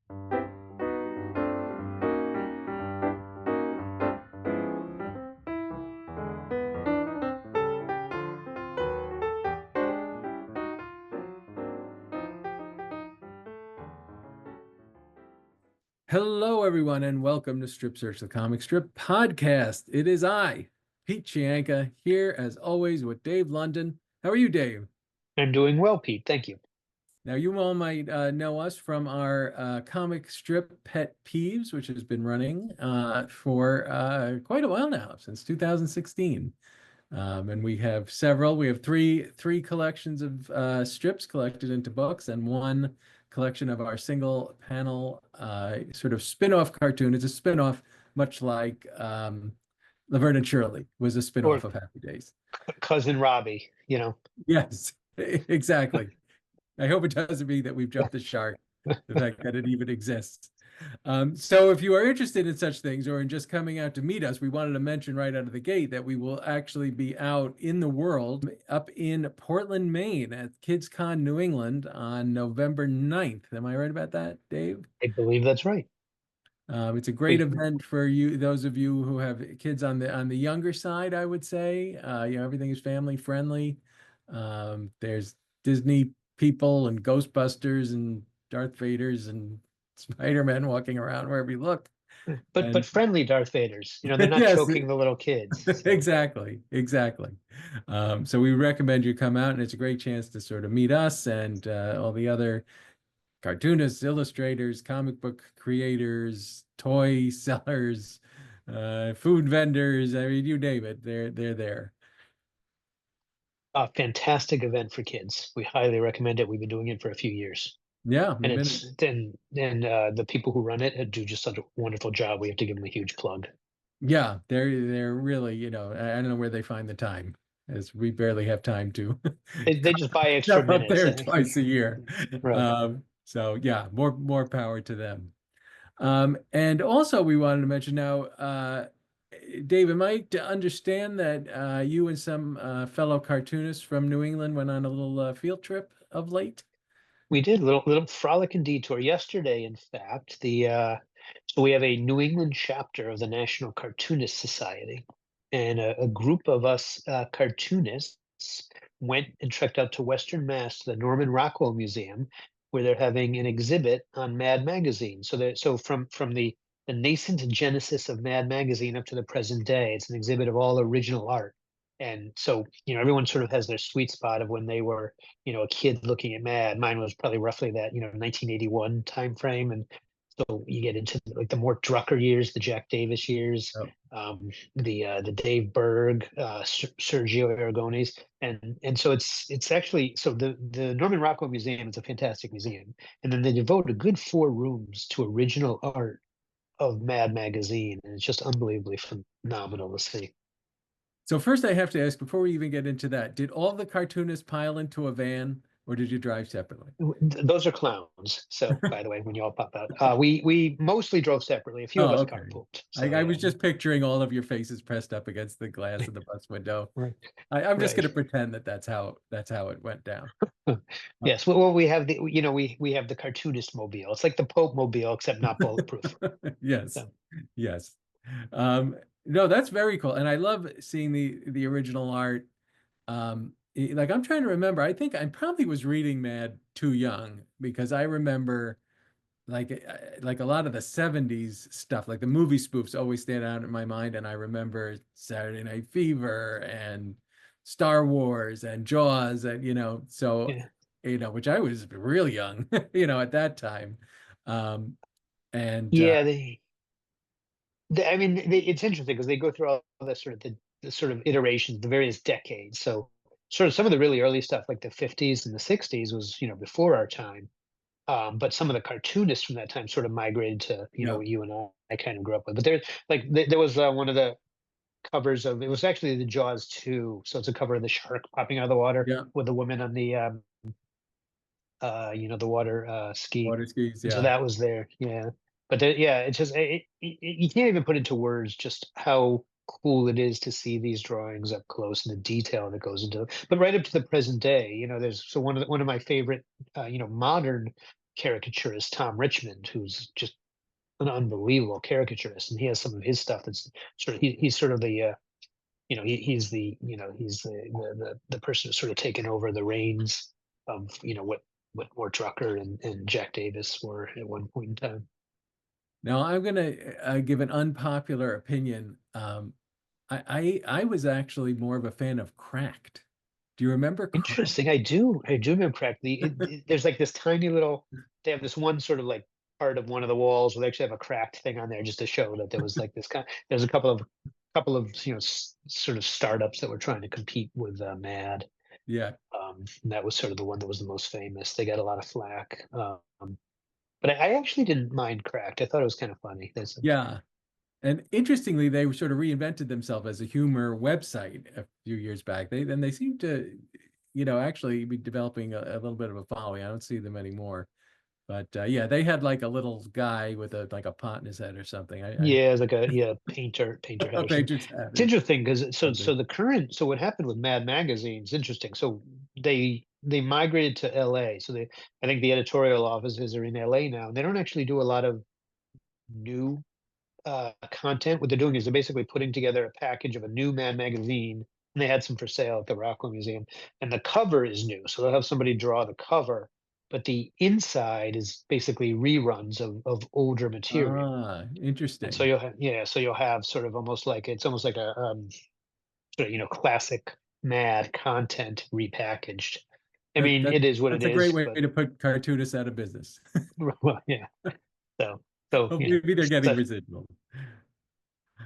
Hello, everyone, and welcome to Strip Search, the comic strip podcast. It is I, Pete Chianca, here as always with Dave London. How are you, Dave? I'm doing well, Pete. Thank you. Now, you all might know us from our comic strip Pet Peeves, which has been running for quite a while now, since 2016. And we have several. We have three collections of strips collected into books, and one collection of our single panel sort of spin-off cartoon. It's a spin-off, much like Laverne and Shirley was a Or spin-off of Happy Days. cousin Robbie, Yes, exactly. I hope it doesn't mean that we've jumped the shark, the fact that it even exists. So if you are interested in such things or in just coming out to meet us, we wanted to mention right out of the gate that we will actually be out in the world up in Portland, Maine at KidsCon New England on November 9th. Am I right about that, Dave? I believe that's right. It's a great event for you, those of you who have kids on the younger side, I would say. Everything is family friendly. There's Disney people and Ghostbusters and Darth Vaders and Spider-Man walking around wherever you look. But friendly Darth Vaders, they're not Yes, choking the little kids. So. exactly. So we recommend you come out, and it's a great chance to sort of meet us and all the other cartoonists, illustrators, comic book creators, toy sellers, food vendors. I mean, you name it, they're there. A fantastic event for kids. We highly recommend it. We've been doing it for a few years. Yeah, And the people who run it do just such a wonderful job. We have to give them a huge plug. yeah, they're really, I don't know where they find the time, as we barely have time to They just buy extra step up minutes. there twice a year. Right. So yeah, more power to them. And also we wanted to mention now, Dave, am I to understand that you and some fellow cartoonists from New England went on a little field trip of late? We did a little frolic and detour yesterday. In fact, so we have a New England chapter of the National Cartoonist Society, and a group of us cartoonists went and trekked out to Western Mass to the Norman Rockwell Museum, where they're having an exhibit on Mad Magazine. So from the nascent genesis of Mad Magazine up to the present day, it's an exhibit of all original art. And so, everyone sort of has their sweet spot of when they were, a kid looking at Mad. Mine was probably roughly that, 1981 time frame. And so you get into like the Mort Drucker years, the Jack Davis years, Oh. the Dave Berg, Sergio Aragones, and so it's actually, so the Norman Rockwell Museum is a fantastic museum, and then they devote a good 4 rooms to original art of Mad Magazine, and it's just unbelievably phenomenal to see. So first I have to ask, before we even get into that, did all the cartoonists pile into a van, or did you drive separately? Those are clowns. So, by the way, when you all pop out, we mostly drove separately. A few of Oh, us okay. carpooled. I, So I was yeah, just picturing all of your faces pressed up against the glass of the bus window. right, I'm just right. going to pretend that that's how it went down. Yes. Well, we have we have the cartoonist mobile. It's like the Pope mobile, except not bulletproof. Yes, So yes. Um, no, that's very cool, and I love seeing the original art. Like I'm trying to remember. I think I probably was reading Mad too young because I remember like a lot of the 70s stuff, like the movie spoofs always stand out in my mind, and I remember Saturday Night Fever and Star Wars and Jaws, and so yeah, which I was real young, at that time. Um, and yeah. I mean, it's interesting because they go through all the sort of the sort of iterations, the various decades. So sort of some of the really early stuff, like the 50s and the 60s, was before our time. But some of the cartoonists from that time sort of migrated to yeah, what you and I kind of grew up with. But there was one of the covers of, it was actually the Jaws 2. So it's a cover of the shark popping out of the water yeah, with the woman on the the water ski. water skis, And so yeah. that was there. Yeah. But yeah, it's just you can't even put into words just how cool it is to see these drawings up close and the detail that goes into them. But right up to the present day, there's so one of my favorite modern caricaturist Tom Richmond, who's just an unbelievable caricaturist, and he has some of his stuff that's sort of he's sort of the he's the the person who's sort of taken over the reins of what Mort Drucker and Jack Davis were at one point in time. Now I'm going to give an unpopular opinion. I was actually more of a fan of Cracked. Do you remember Cracked? Interesting. I do remember correctly. There's like this tiny little. They have this one sort of like part of one of the walls where they actually have a cracked thing on there just to show that there was like this kind. There's a couple of sort of startups that were trying to compete with Mad. Yeah. And that was sort of the one that was the most famous. They got a lot of flack. But I actually didn't mind Cracked. I thought it was kind of funny. Yeah. And interestingly, they sort of reinvented themselves as a humor website a few years back. They seem to, actually be developing a little bit of a following. I don't see them anymore. But yeah, they had like a little guy with a pot in his head or something. Yeah, it's like a painter head A or something. painter's hat It's or interesting because something. so what happened with Mad Magazine is interesting. So they migrated to LA. So I think the editorial offices are in LA now. And they don't actually do a lot of new content. What they're doing is they're basically putting together a package of a new Mad Magazine, and they had some for sale at the Rockwell Museum. And the cover is new, so they'll have somebody draw the cover, but the inside is basically reruns of older material. Ah, And so interesting. you'll have sort of it's almost like a sort of classic Mad content repackaged. I That, mean, that it is what it that's a great is, way but to put cartoonists out of business. well, yeah. So so Maybe they're getting so, residual. so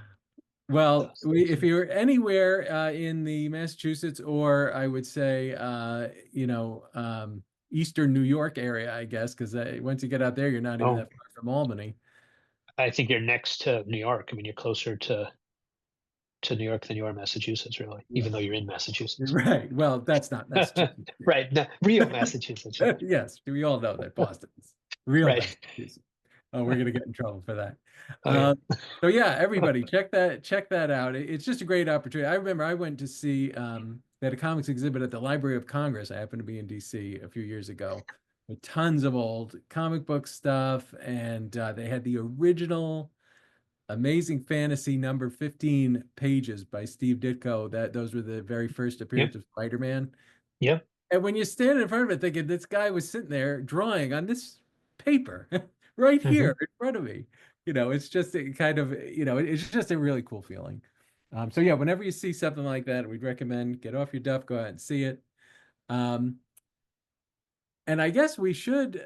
Well, stay if tuned. you're anywhere in the Massachusetts, or I would say, Eastern New York area, I guess, because once you get out there, you're not even Oh, that far from Albany. I think you're next to New York. I mean, you're closer to New York than you are Massachusetts, really, even though you're in Massachusetts. Right. Well, that's not Massachusetts. Right. No, Rio, Massachusetts. Yeah. Yes, we all know that Boston's real Right. Massachusetts. Oh, we're gonna get in trouble for that. Oh yeah. Um, so yeah, everybody check that out. It's just a great opportunity. I remember I went to see they had a comics exhibit at the Library of Congress. I happened to be in DC a few years ago with tons of old comic book stuff, and they had the original Amazing Fantasy number 15 pages by Steve Ditko. Those were the very first Yep. appearance of Spider-Man. Yep. And when you stand in front of it thinking this guy was sitting there drawing on this paper right Hmm. here in front of me, it's just a kind of, it's just a really cool feeling. So yeah, whenever you see something like that, we'd recommend get off your duff, go out and see it. Um, and I guess we should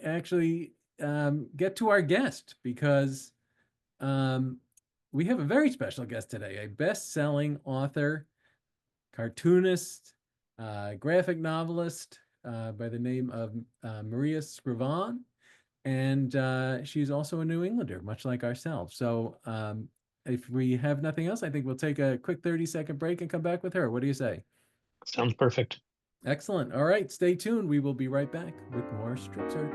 actually get to our guest because um, we have a very special guest today, a best-selling author, cartoonist, graphic novelist by the name of Maria Scrivan. And she's also a New Englander, much like ourselves. So if we have nothing else, I think we'll take a quick 30-second break and come back with her. What do you say? Sounds perfect. Excellent. All right, stay tuned. We will be right back with more Strip Search.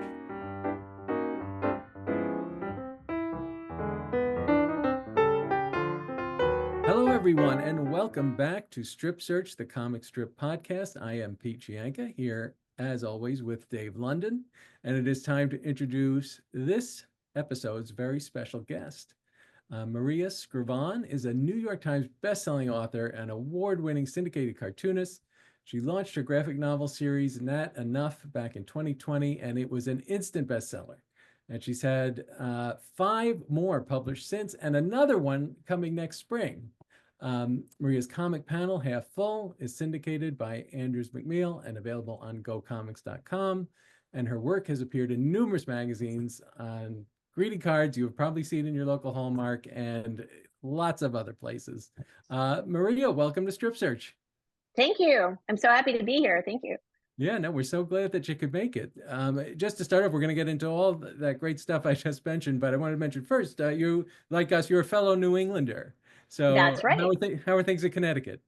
Hello, everyone, and welcome back to Strip Search, the comic strip podcast. I am Pete Chianca here, as always, with Dave London, and it is time to introduce this episode's very special guest. Maria Scrivan is a New York Times bestselling author and award-winning syndicated cartoonist. She launched her graphic novel series, Nat Enough, back in 2020, and it was an instant bestseller. And she's had 5 more published since, and another one coming next spring. Maria's comic panel, Half Full, is syndicated by Andrews-McMeel and available on gocomics.com. And her work has appeared in numerous magazines, on greeting cards you have probably seen in your local Hallmark, and lots of other places. Maria, welcome to Strip Search. Thank you. I'm so happy to be here. Thank you. Yeah, no, we're so glad that you could make it. Just to start off, we're going to get into all that great stuff I just mentioned, but I wanted to mention first, you, like us, you're a fellow New Englander. So That's right. how are things in Connecticut?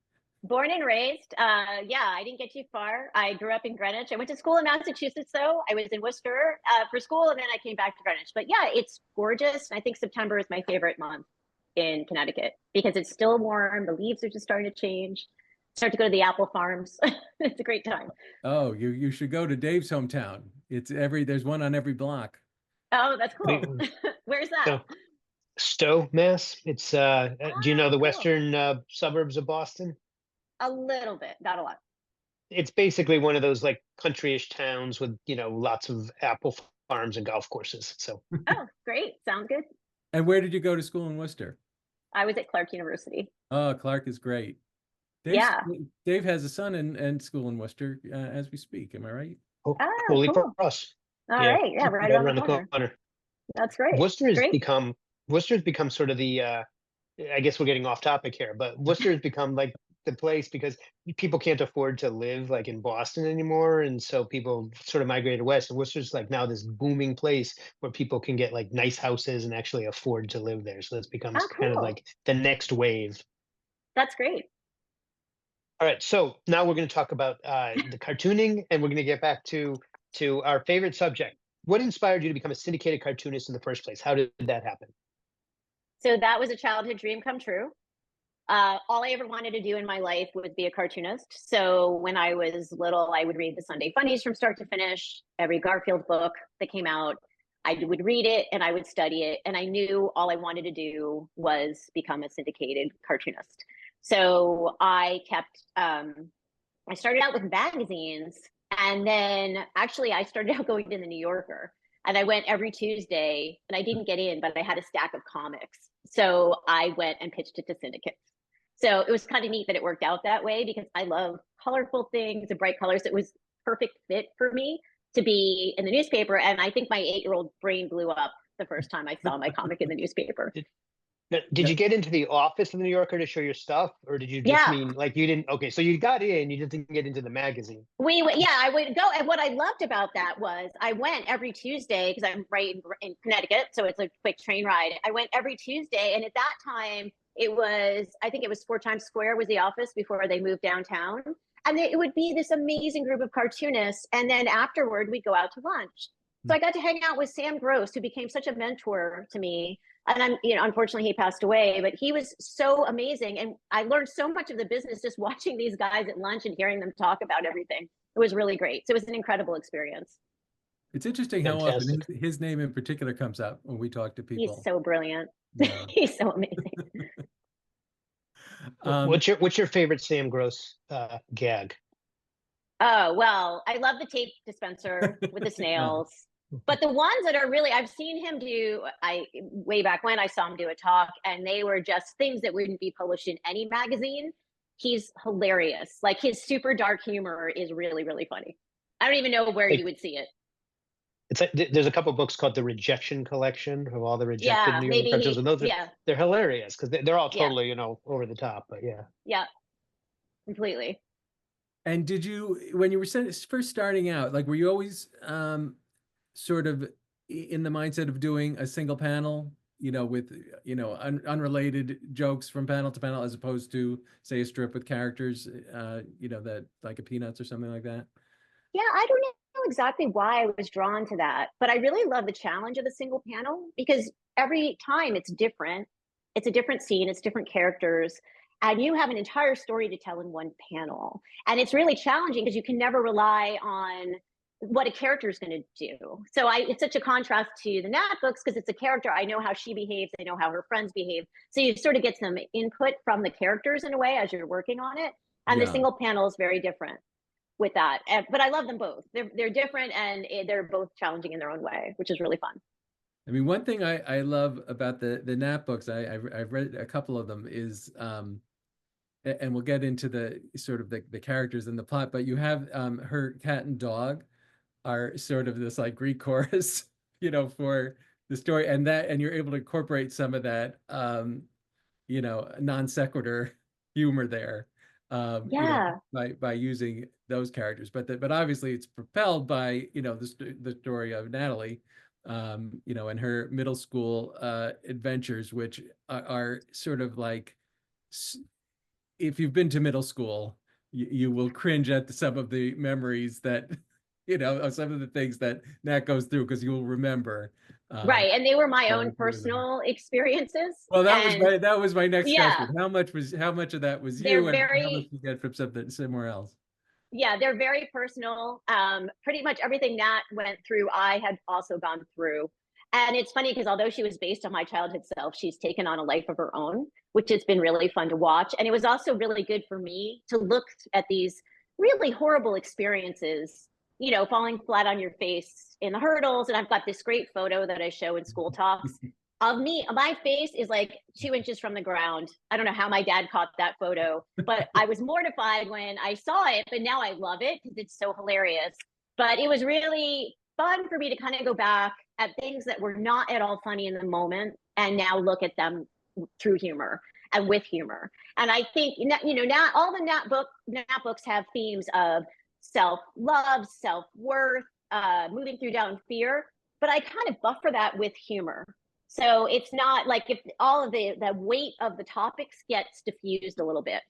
Born and raised. Yeah, I didn't get too far. I grew up in Greenwich. I went to school in Massachusetts, though. I was in Worcester for school, and then I came back to Greenwich. But yeah, it's gorgeous. I think September is my favorite month in Connecticut because it's still warm. The leaves are just starting to change. Start to go to the apple farms. It's a great time. Oh, you should go to Dave's hometown. There's one on every block. Oh, that's cool. Wait, Where's So, that? Stowe, Mass. It's do you know Oh, the cool. western suburbs of Boston? A little bit, not a lot. It's basically one of those like countryish towns with, lots of apple farms and golf courses. So Oh, great. Sounds good. And where did you go to school in Worcester? I was at Clark University. Oh, Clark is great. Dave's, Yeah. Dave has a son in school in Worcester as we speak. Am I right? Oh, Holy cool. Cross. All Yeah, right. Yeah, right right around the around the corner. corner. That's great. Worcester has Great. become Worcester's become sort of the I guess we're getting off topic here, but Worcester has become like the place because people can't afford to live like in Boston anymore, and so people sort of migrated west. And Worcester's like now this booming place where people can get like nice houses and actually afford to live there. So it's becomes Oh, kind of cool. like the next wave. That's great. All right, so now we're going to talk about the cartooning, and we're going to get back to our favorite subject. What inspired you to become a syndicated cartoonist in the first place? How did that happen? So that was a childhood dream come true. All I ever wanted to do in my life was be a cartoonist. So when I was little, I would read the Sunday Funnies from start to finish, every Garfield book that came out. I would read it and I would study it. And I knew all I wanted to do was become a syndicated cartoonist. So I started out with magazines. And then actually, I started out going to the New Yorker. And I went every Tuesday, and I didn't get in, but I had a stack of comics. So I went and pitched it to syndicates. So it was kind of neat that it worked out that way because I love colorful things and bright colors. It was perfect fit for me to be in the newspaper. And I think my 8-year-old brain blew up the first time I saw my comic in the newspaper. Now, did you get into the office of the New Yorker to show your stuff, or did you just Yeah, mean like you didn't? Okay, so you got in, you just didn't get into the magazine. I would go. And what I loved about that was I went every Tuesday because I'm right in Connecticut. So it's a quick train ride. I went every Tuesday. And at that time, I think it was 4 Times Square was the office before they moved downtown. And it would be this amazing group of cartoonists. And then afterward, we'd go out to lunch. So I got to hang out with Sam Gross, who became such a mentor to me. And unfortunately he passed away, but he was so amazing. And I learned so much of the business just watching these guys at lunch and hearing them talk about everything. It was really great. So it was an incredible experience. It's interesting how often Fantastic. his name in particular comes up when we talk to He's people. so brilliant. Yeah. He's so amazing. What's your favorite Sam Gross gag? Oh, well, I love the tape dispenser with the snails. But the ones that are really, I've seen him do, way back when I saw him do a talk, and they were just things that wouldn't be published in any magazine. He's hilarious. Like his super dark humor is really, really funny. I don't even know where Like, you would see it. it's like there's a couple books called the Rejection Collection of all the rejected Yeah, New Yorker cartoons, and yeah, they're hilarious because they're all yeah, totally over the top. But yeah, yeah, completely. And did you, when you were first starting out, like were you always sort of in the mindset of doing a single panel, with, unrelated jokes from panel to panel, as opposed to, say, a strip with characters, that like a Peanuts or something like that? Yeah, I don't know exactly why I was drawn to that, but I really love the challenge of a single panel because every time it's different. It's a different scene, it's different characters, and you have an entire story to tell in one panel. And it's really challenging because you can never rely on what a character is going to do. So it's such a contrast to the Nat books because it's a character. I know how she behaves, I know how her friends behave. So you sort of get some input from the characters in a way as you're working on it. And the Yeah. single panel is very different with that. But I love them both. They're different and they're both challenging in their own way, which is really fun. I mean, one thing I love about the Nat books, I've read a couple of them, is and we'll get into the sort of the characters and the plot, but you have her cat and dog are sort of this like Greek chorus, for the story, and you're able to incorporate some of that non sequitur humor there, Yeah. by using those characters. But obviously it's propelled by, the story of Natalie, and her middle school adventures, which are sort of like, if you've been to middle school, you will cringe at some of the memories that of some of the things that Nat goes through, because you'll remember. Right. And they were my going own through them. personal experiences. Well, And that was my next yeah, question. How much of that was you, they're and how much very, you get from something somewhere else? yeah, they're very personal. Pretty much everything Nat went through, I had also gone through. And it's funny because although she was based on my childhood self, she's taken on a life of her own, which has been really fun to watch. And it was also really good for me to look at these really horrible experiences, falling flat on your face in the hurdles. And I've got this great photo that I show in school talks of me. My face is like 2 inches from the ground. I don't know how my dad caught that photo, but I was mortified when I saw it, but now I love it because it's so hilarious. But it was really fun for me to kind of go back at things that were not at all funny in the moment and now look at them through humor and with humor. And I think, now all the Nat books have themes of self-love, self-worth, moving through doubt and fear, but I kind of buffer that with humor. So it's not like if all of the weight of the topics gets diffused a little bit.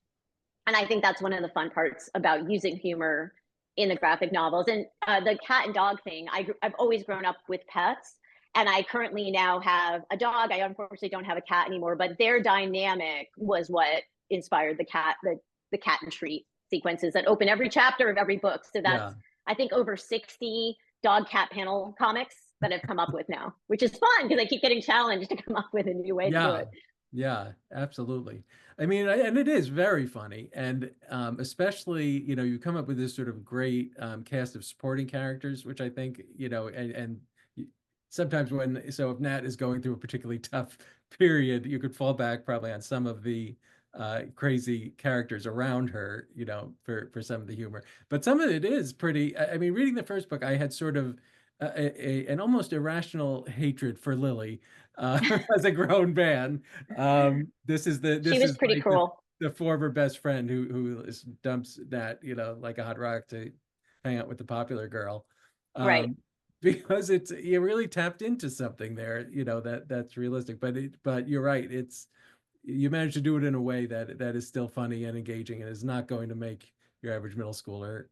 And I think that's one of the fun parts about using humor in the graphic novels. And the cat and dog thing, I've always grown up with pets. And I currently now have a dog. I unfortunately don't have a cat anymore, but their dynamic was what inspired the cat and treat sequences that open every chapter of every book. So that's, Yeah. I think, over 60 dog cat panel comics that I've come up with now, which is fun because I keep getting challenged to come up with a new way to do it. Yeah, absolutely. I mean, and it is very funny. And especially, you come up with this sort of great cast of supporting characters, which I think, and sometimes if Nat is going through a particularly tough period, you could fall back probably on some of the crazy characters around her, for some of the humor. But some of it is pretty, I mean, reading the first book, I had sort of an almost irrational hatred for Lily as a grown man. This She was is pretty like cruel. the former best friend who dumps Nat, like a hot rock to hang out with the popular girl. Right. Because you really tapped into something there, that's realistic. But you're right, you managed to do it in a way that is still funny and engaging, and is not going to make your average middle schooler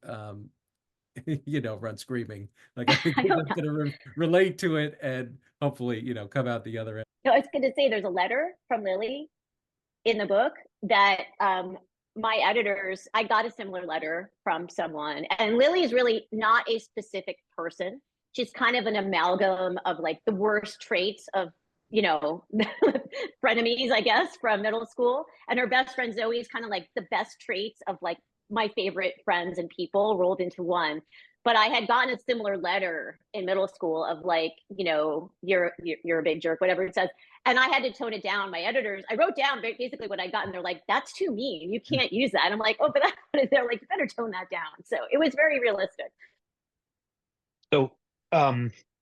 run screaming. Like, I think I they're don't know. going to relate to it and hopefully, come out the other end. No, I was going to say there's a letter from Lily in the book that my editors, I got a similar letter from someone. And Lily is really not a specific person. She's kind of an amalgam of like the worst traits of, frenemies, I guess, from middle school. And her best friend Zoe is kind of like the best traits of like my favorite friends and people rolled into one. But I had gotten a similar letter in middle school of like, you're a big jerk, whatever it says. And I had to tone it down. My editors, I wrote down basically what I got, and they're like, "That's too mean. You can't use that." And I'm like, "Oh, but they're like, you better tone that down." So it was very realistic. So,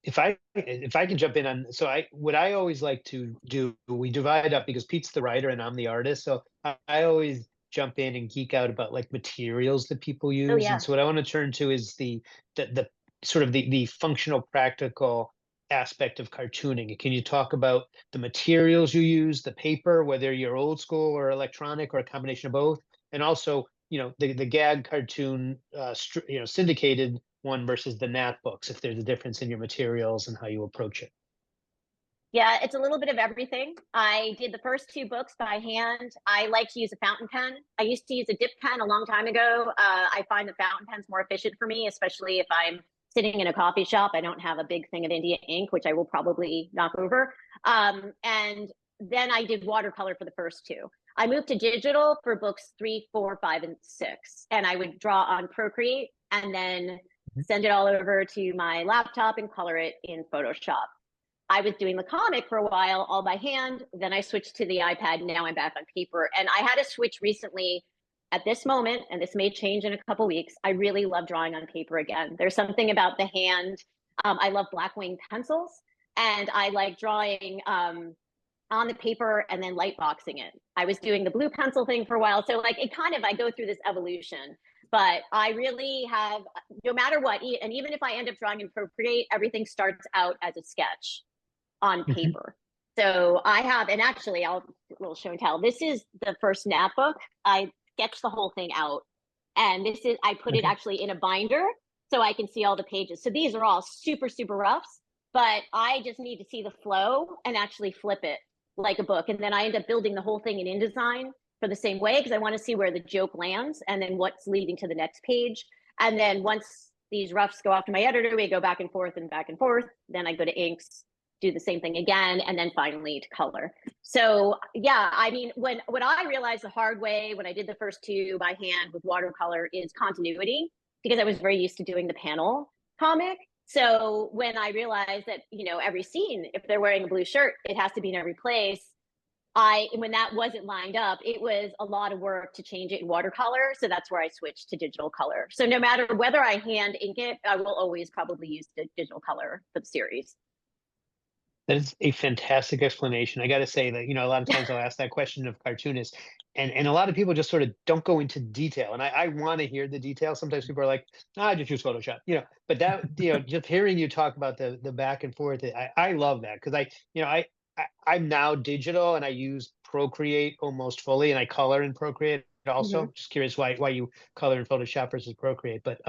if I can jump in on, what I always like to do, we divide up because Pete's the writer and I'm the artist. So I always jump in and geek out about like materials that people Oh use. And yeah. so what I want to turn to is the sort of the functional, practical aspect of cartooning. Can you talk about the materials you use, the paper, whether you're old school or electronic or a combination of both, and also the gag cartoon, syndicated one versus the Nat books, if there's a difference in your materials and how you approach it? Yeah, it's a little bit of everything. I did the first 2 books by hand. I like to use a fountain pen. I used to use a dip pen a long time ago. I find the fountain pen's more efficient for me, especially if I'm sitting in a coffee shop. I don't have a big thing of India ink, which I will probably knock over. And then I did watercolor for the first 2. I moved to digital for books 3, 4, 5, and 6. And I would draw on Procreate and then send it all over to my laptop and color it in Photoshop. I was doing the comic for a while all by hand. Then I switched to the iPad. And now I'm back on paper. And I had a switch recently at this moment, and this may change in a couple weeks. I really love drawing on paper again. There's something about the hand. I love black wing pencils, and I like drawing on the paper and then light boxing it. I was doing the blue pencil thing for a while. So like I go through this evolution, but I really have, no matter what, and even if I end up drawing in Procreate, everything starts out as a sketch on paper. So I have, and actually I'll a little show and tell. This is the first Nat book. I sketched the whole thing out. And I put it actually in a binder. so I can see all the pages. So these are all super, super roughs, but I just need to see the flow and actually flip it like a book. And then I end up building the whole thing in InDesign for the same way, because I want to see where the joke lands and then what's leading to the next page. And then once these roughs go off to my editor, we go back and forth and back and forth. Then I go to inks, do the same thing again, and then finally to color. So yeah, I mean, when I realized the hard way when I did the first two by hand with watercolor is continuity, because I was very used to doing the panel comic. So when I realized that, you know, every scene, if they're wearing a blue shirt, it has to be in every place. When that wasn't lined up, it was a lot of work to change it in watercolor. So that's where I switched to digital color. So no matter whether I hand ink it, I will always probably use the digital color for the series. That is a fantastic explanation. I got to say that, you know, a lot of times I'll ask that question of cartoonists, and a lot of people just sort of don't go into detail. And I want to hear the details. Sometimes people are like, I just use Photoshop, you know, but that, you know, just hearing you talk about the back and forth, I love that, because you know, I'm now digital and I use Procreate almost fully, and I color in Procreate also. Just curious why you color in Photoshop versus Procreate, but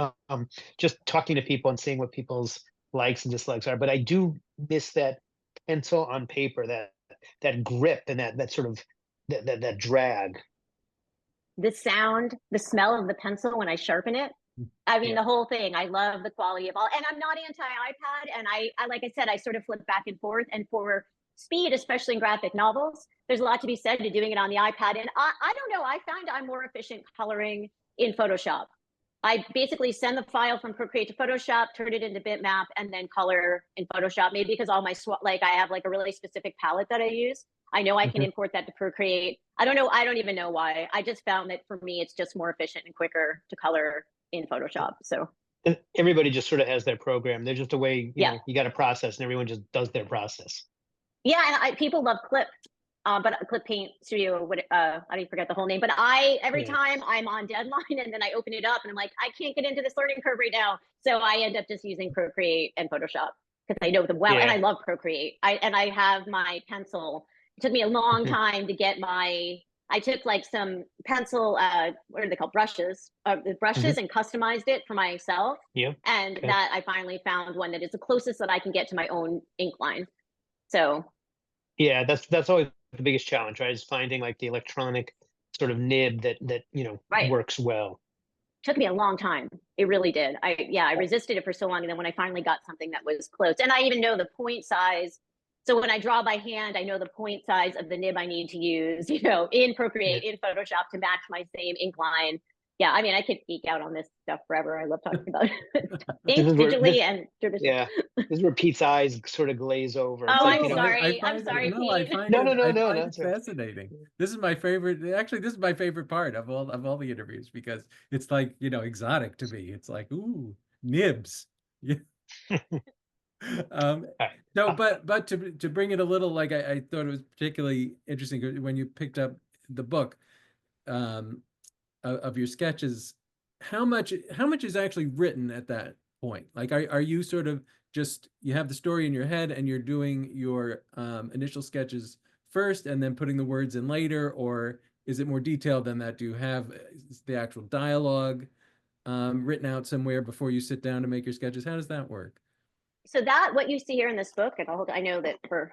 just talking to people and seeing what people's likes and dislikes are. But I do miss that pencil on paper, that grip, and that sort of that drag. The sound, the smell of the pencil when I sharpen it. I mean, the whole thing. I love the quality of all, and I'm not anti-iPad. And I like I said, I sort of flip back and forth. And for speed, especially in graphic novels, there's a lot to be said to doing it on the iPad. And I don't know, I find I'm more efficient coloring in Photoshop. I basically send the file from Procreate to Photoshop, turn it into bitmap, and then color in Photoshop. Maybe because all my like I have like a really specific palette that I use. I know I can import that to Procreate. I don't know. I don't even know why. I just found that for me, it's just more efficient and quicker to color in Photoshop. So And everybody just sort of has their program. There's just a way, you know, you got to process, and everyone just does their process. Yeah, and people love Clip, but Clip Paint Studio. I don't even forget the whole name. But every time I'm on deadline and then I open it up and I'm like, I can't get into this learning curve right now. So I end up just using Procreate and Photoshop because I know them well, and I love Procreate. I have my pencil. It took me a long time to get my. I took like some pencil, what are they called, brushes, the brushes, and customized it for myself. And that I finally found one that is the closest that I can get to my own ink line. So yeah, that's always the biggest challenge, right? Is finding like the electronic sort of nib that you know works well. Took me a long time. It really did. I resisted it for so long, and then when I finally got something that was close, and I even know the point size. So when I draw by hand, I know the point size of the nib I need to use, you know, in Procreate, in Photoshop to match my same ink line. Yeah, I mean, I could geek out on this stuff forever. I love talking about ink digitally and traditionally. Yeah, this is where Pete's eyes sort of glaze over. Oh, like, I'm sorry. I'm sorry, Pete. I find it fascinating. This is my favorite. Actually, this is my favorite part of all the interviews, because it's like, you know, exotic to me. It's like, ooh, nibs. Yeah. No, but to bring it a little, like I thought it was particularly interesting when you picked up the book of your sketches. How much is actually written at that point? Like, are you sort of just, you have the story in your head and you're doing your initial sketches first and then putting the words in later, or is it more detailed than that? Do you have the actual dialogue written out somewhere before you sit down to make your sketches? How does that work? So that what you see here in this book, and I know that for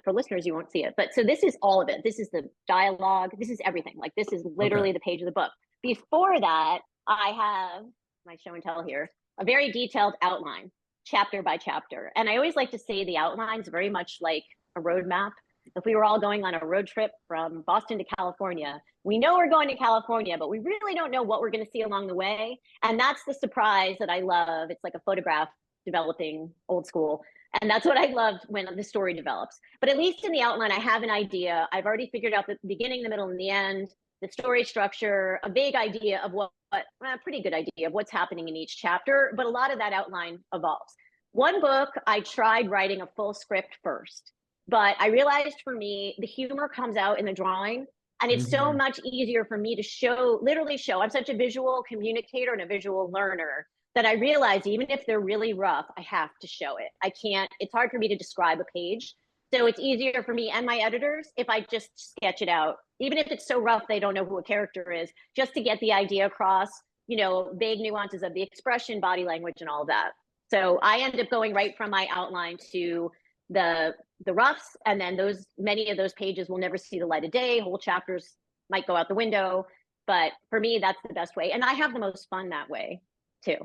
listeners you won't see it, but so this is all of it. This is the dialogue. This is everything. Like, this is literally the page of the book. Before that, I have my show and tell here, a very detailed outline, chapter by chapter. And I always like to say the outline's very much like a roadmap. If we were all going on a road trip from Boston to California, we know we're going to California, but we really don't know what we're going to see along the way. And that's the surprise that I love. It's like a photograph developing old school. And that's what I love when the story develops. But at least in the outline, I have an idea. I've already figured out the beginning, the middle, and the end, the story structure, a vague idea of a pretty good idea of what's happening in each chapter. But a lot of that outline evolves. One book, I tried writing a full script first, but I realized for me, the humor comes out in the drawing. And it's so much easier for me to literally show. I'm such a visual communicator and a visual learner that I realize even if they're really rough, I have to show it. I can't, it's hard for me to describe a page. So it's easier for me and my editors if I just sketch it out, even if it's so rough they don't know who a character is, just to get the idea across. vague nuances of the expression, body language, and all of that. So I ended up going right from my outline to the roughs, and then many of those pages will never see the light of day. Whole chapters might go out the window, but for me, that's the best way, and I have the most fun that way too.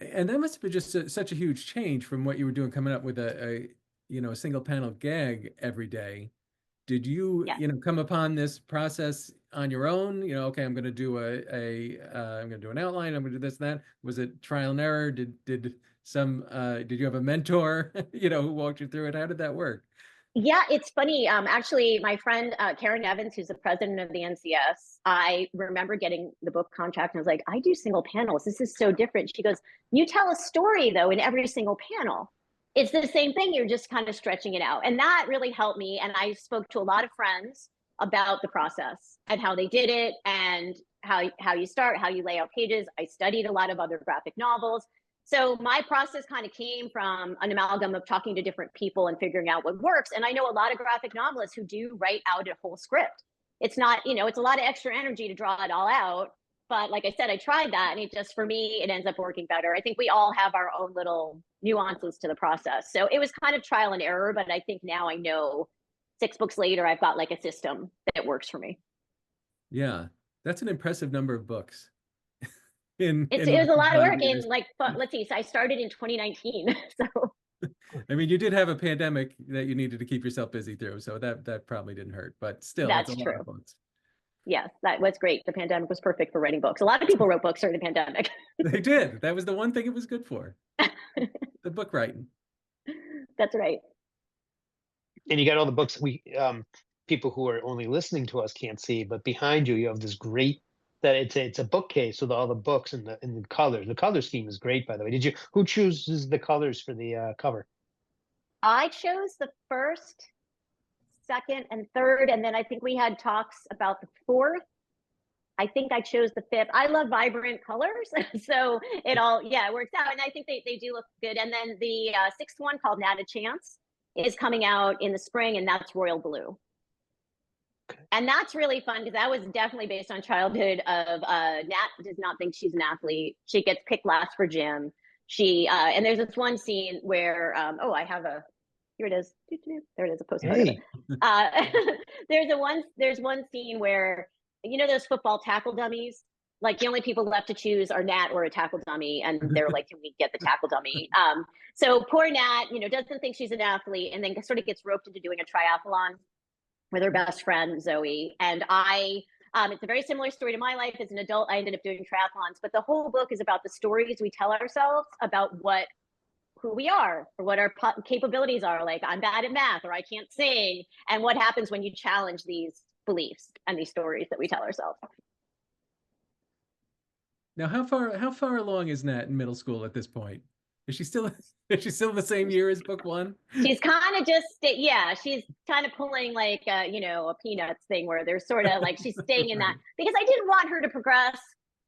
And that must have been just such a huge change from what you were doing, coming up with a single panel gag every day. Did you, Yeah. come upon this process on your own? Okay, I'm going to do I'm going to do an outline. I'm going to do this and that. Was it trial and error? Did you have a mentor, who walked you through it? How did that work? Yeah, it's funny. Actually, my friend Karen Evans, who's the president of the NCS, I remember getting the book contract, and I was like, I do single panels. This is so different. She goes, you tell a story though in every single panel. It's the same thing. You're just kind of stretching it out, and that really helped me. And I spoke to a lot of friends about the process and how they did it, and how you start, how you lay out pages. I studied a lot of other graphic novels. So my process kind of came from an amalgam of talking to different people and figuring out what works. And I know a lot of graphic novelists who do write out a whole script. It's not, it's a lot of extra energy to draw it all out. But like I said, I tried that, and for me, it ends up working better. I think we all have our own little nuances to the process. So it was kind of trial and error, but I think now I know 6 books later, I've got like a system that works for me. Yeah, that's an impressive number of books. It was a lot of work. And let's see, so I started in 2019. So I mean, you did have a pandemic that you needed to keep yourself busy through, so that probably didn't hurt, but still, that's it's a true. lot of books. Yes, that was great. The pandemic was perfect for writing books. A lot of people wrote books during the pandemic. They did. That was the one thing it was good for. The book writing. That's right. And you got all the books people who are only listening to us can't see, but behind you have this great, that it's a bookcase with all the books and the colors. The color scheme is great, by the way. Who chooses the colors for the cover? I chose the first, second, and third, and then I think we had talks about the fourth. I think I chose the fifth. I love vibrant colors, so it works out, and I think they do look good. And then the sixth one, called Nat Enough, is coming out in the spring, and that's royal blue. And that's really fun because that was definitely based on childhood of Nat does not think she's an athlete. She gets picked last for gym. She and there's this one scene where I have here it is. There it is, a postcard of it. There's one scene where, those football tackle dummies, like the only people left to choose are Nat or a tackle dummy, and they're like, can we get the tackle dummy? So poor Nat, doesn't think she's an athlete, and then sort of gets roped into doing a triathlon with her best friend Zoe. And it's a very similar story to my life. As an adult, I ended up doing triathlons, but the whole book is about the stories we tell ourselves about who we are, or what our capabilities are. Like, I'm bad at math, or I can't sing, and what happens when you challenge these beliefs and these stories that we tell ourselves. Now, how far along is Nat in middle school at this point? Is she still in the same year as book one? She's kind of she's kind of pulling like a Peanuts thing, where they're sort of like, she's staying in that, because I didn't want her to progress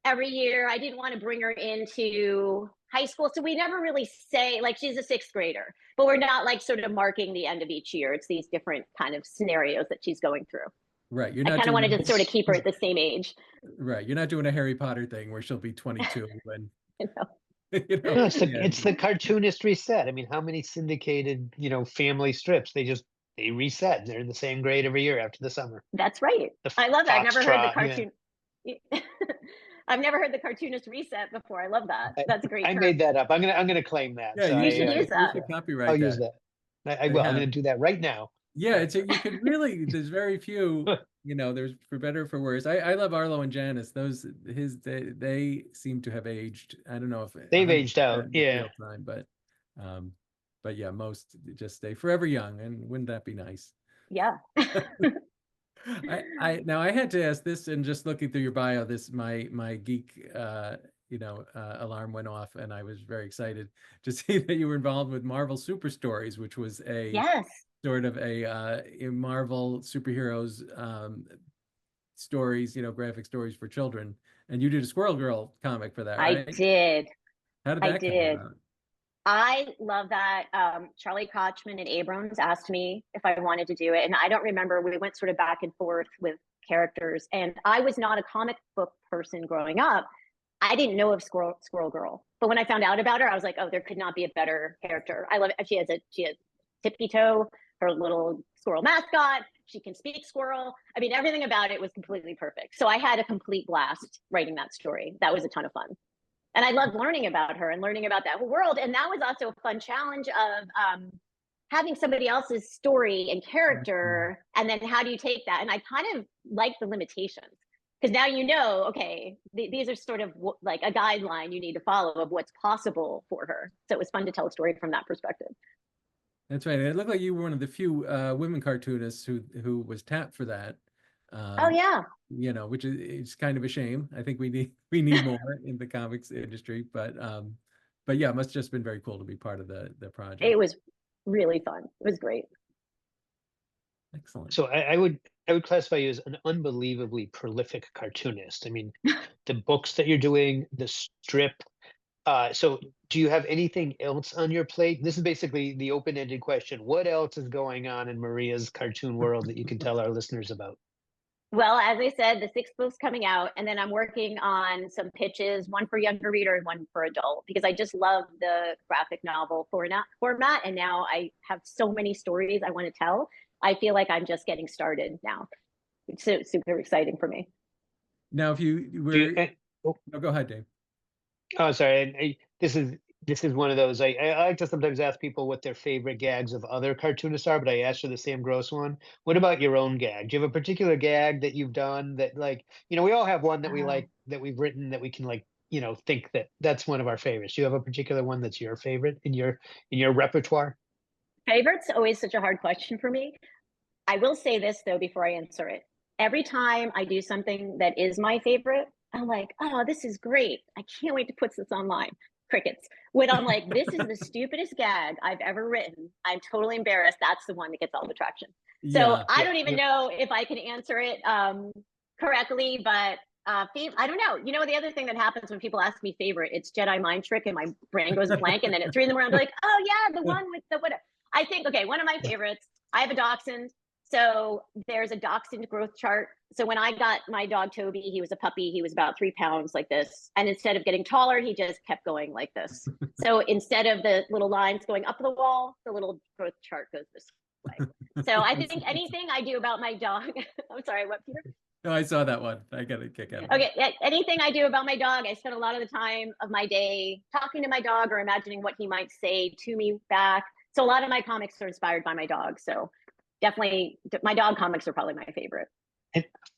every year. I didn't want to bring her into high school. So we never really say, like, she's a 6th grader, but we're not like sort of marking the end of each year. It's these different kind of scenarios that she's going through. Right. I kind of wanted to sort of keep her at the same age. Right. You're not doing a Harry Potter thing where she'll be 22 when No, it's the cartoonist reset. I mean, how many syndicated, family strips, they reset, and they're in the same grade every year after the summer. That's right. I love that. I've never heard the cartoon. Yeah. I've never heard the cartoonist reset before. I love that. That's a great term. I made that up. I'm gonna claim that. Yeah, so you should use that. You should copyright I'll use that. I will. I'm gonna do that right now. Yeah, you could really. There's very few. There's, for better or for worse. I love Arlo and Janice. They seem to have aged. I don't know if they've aged out. Yeah. Time, but yeah, most just stay forever young. And wouldn't that be nice? Yeah. Now I had to ask this, and just looking through your bio, my geek alarm went off, and I was very excited to see that you were involved with Marvel Super Stories, which was a sort of a Marvel superheroes stories, graphic stories for children. And you did a Squirrel Girl comic for that, right? I did. How did that come about? I love that. Charlie Kochman and Abrams asked me if I wanted to do it, and I don't remember. We went sort of back and forth with characters, and I was not a comic book person growing up, I didn't know of Squirrel Girl, but when I found out about her, I was like, oh, there could not be a better character. I love it. She has Tippy Toe, her little squirrel mascot. She can speak squirrel. I mean, everything about it was completely perfect. So I had a complete blast writing that story. That was a ton of fun. And I loved learning about her and learning about that whole world. And that was also a fun challenge of having somebody else's story and character. And then how do you take that? And I kind of like the limitations, because now you know, okay, these are sort of like a guideline you need to follow of what's possible for her. So it was fun to tell a story from that perspective. That's right. It looked like you were one of the few women cartoonists who was tapped for that. Oh yeah. You know, which is kind of a shame. I think we need more in the comics industry, but yeah, it must have just been very cool to be part of the project. It was really fun. It was great. Excellent. So I would classify you as an unbelievably prolific cartoonist. I mean, the books that you're doing, the strip. So do you have anything else on your plate? This is basically the open-ended question. What else is going on in Maria's cartoon world that you can tell our listeners about? Well, as I said, the 6 books coming out, and then I'm working on some pitches, one for younger reader and one for adult, because I just love the graphic novel format. And now I have so many stories I want to tell. I feel like I'm just getting started now. It's super exciting for me. Now, if you were, no, go ahead, Dave. Oh, sorry. This is one of those. I like to sometimes ask people what their favorite gags of other cartoonists are, but I asked for the Sam Gross one. What about your own gag? Do you have a particular gag that you've done that, like, you know, we all have one that we like, that we've written, that we can, like, you know, think that that's one of our favorites. Do you have a particular one that's your favorite in your repertoire? Favorite's always such a hard question for me. I will say this though before I answer it. Every time I do something that is my favorite, I'm like, oh, this is great. I can't wait to put this online. Crickets. When I'm like, this is the stupidest gag I've ever written, I'm totally embarrassed. That's the one that gets all the traction. So Yeah. I don't even know if I can answer it correctly, but I don't know. You know, the other thing that happens when people ask me favorite, it's Jedi mind trick and my brain goes blank. And then at 3 in the morning, I'm like, oh yeah, the one with the whatever. I think, okay, one of my favorites, I have a dachshund. So there's a dachshund growth chart. So when I got my dog Toby, he was a puppy. He was about 3 pounds like this. And instead of getting taller, he just kept going like this. So instead of the little lines going up the wall, the little growth chart goes this way. So I think anything I do about my dog, I'm sorry, what, Peter? No, I saw that one. I got a kick out of it. Okay, anything I do about my dog, I spend a lot of the time of my day talking to my dog or imagining what he might say to me back. So a lot of my comics are inspired by my dog. So definitely my dog comics are probably my favorite.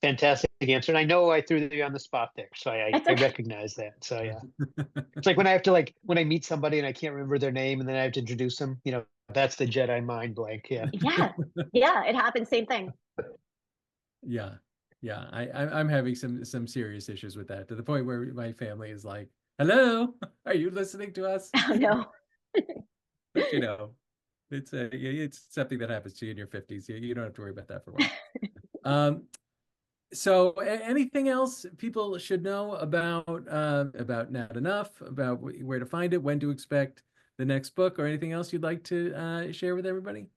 Fantastic answer. And I know I threw you on the spot there, so I recognize that. So yeah, it's like when I have to, like, when I meet somebody and I can't remember their name and then I have to introduce them, you know, that's the Jedi mind blank. Yeah. Yeah, it happens. Same thing. Yeah. I'm having some serious issues with that, to the point where my family is like, hello, are you listening to us? Oh no. But you know, it's something that happens to you in your 50s. You don't have to worry about that for a while. So anything else people should know about Nat Enough, about where to find it, when to expect the next book, or anything else you'd like to share with everybody?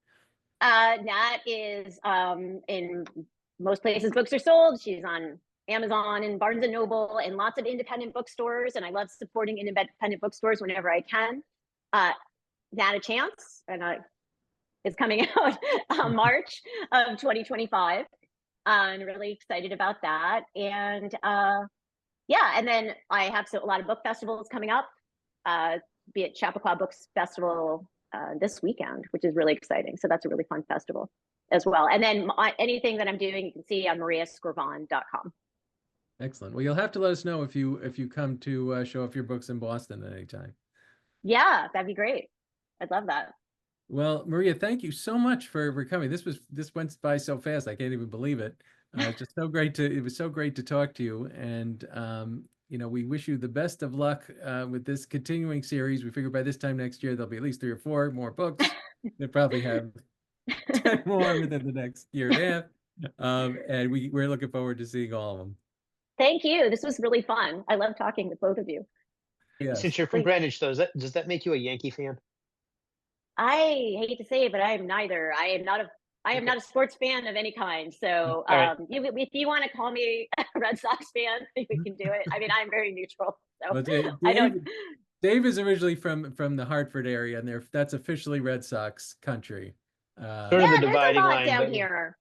Nat is in most places books are sold. She's on Amazon and Barnes and Noble and lots of independent bookstores. And I love supporting independent bookstores whenever I can. Nat a Chance, and is coming out March of 2025. I'm really excited about that. And yeah, and then I have a lot of book festivals coming up, be it Chappaqua Books Festival this weekend, which is really exciting. So that's a really fun festival as well. And then anything that I'm doing, you can see on mariascrivan.com. Excellent. Well, you'll have to let us know if you come to show off your books in Boston at any time. Yeah, that'd be great. I'd love that. Well, Maria, thank you so much for coming. This went by so fast, I can't even believe it. Just so great it was so great to talk to you. And you know, we wish you the best of luck with this continuing series. We figure by this time next year there'll be at least 3 or 4 more books. They'll probably have 10 more within the next year and a half. And we're looking forward to seeing all of them. Thank you. This was really fun. I love talking with both of you. Yes. Since you're from Greenwich, though, does that make you a Yankee fan? I hate to say it, but I am neither. I am not a I am not a sports fan of any kind. So All right. if you want to call me a Red Sox fan, we can do it. I mean, I'm very neutral. So Well, I don't. Dave is originally from the Hartford area, and that's officially Red Sox country. Sort of Yeah, a there's a dividing lot line, down but- here.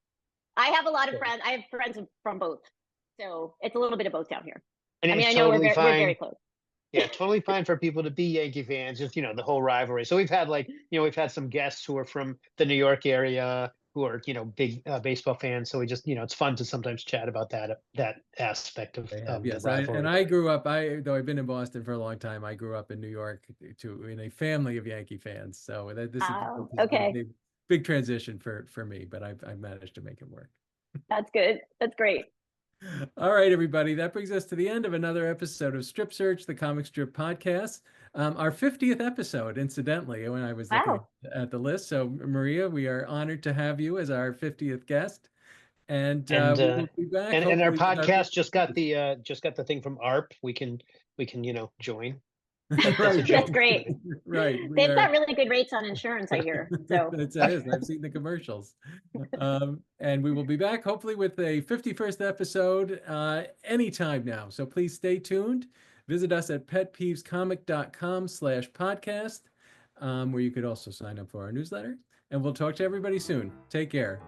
I have a lot of Sure. friends. I have friends from both. So it's a little bit of both down here. And I mean, it's I know totally we're fine. very close. Yeah, totally fine for people to be Yankee fans, just, the whole rivalry. So we've had we've had some guests who are from the New York area who are, big baseball fans. So we just, it's fun to sometimes chat about that aspect of the Yes, rivalry. I grew up, though I've been in Boston for a long time, I grew up in New York in a family of Yankee fans. So this is Okay. a big transition for me, but I've managed to make it work. That's good. That's great. All right, everybody. That brings us to the end of another episode of Strip Search, the Comic Strip Podcast. Our 50th episode, incidentally, when I was looking at the list. So, Maria, we are honored to have you as our 50th guest. And we will be back. And our hopefully with podcast just got the thing from ARP. We can join. Right. That's great. Right. They've got really good rates on insurance, I hear. So It is. I've seen the commercials. And we will be back hopefully with a 51st episode anytime now. So please stay tuned. Visit us at petpeevescomic.com/podcast, where you could also sign up for our newsletter. And we'll talk to everybody soon. Take care.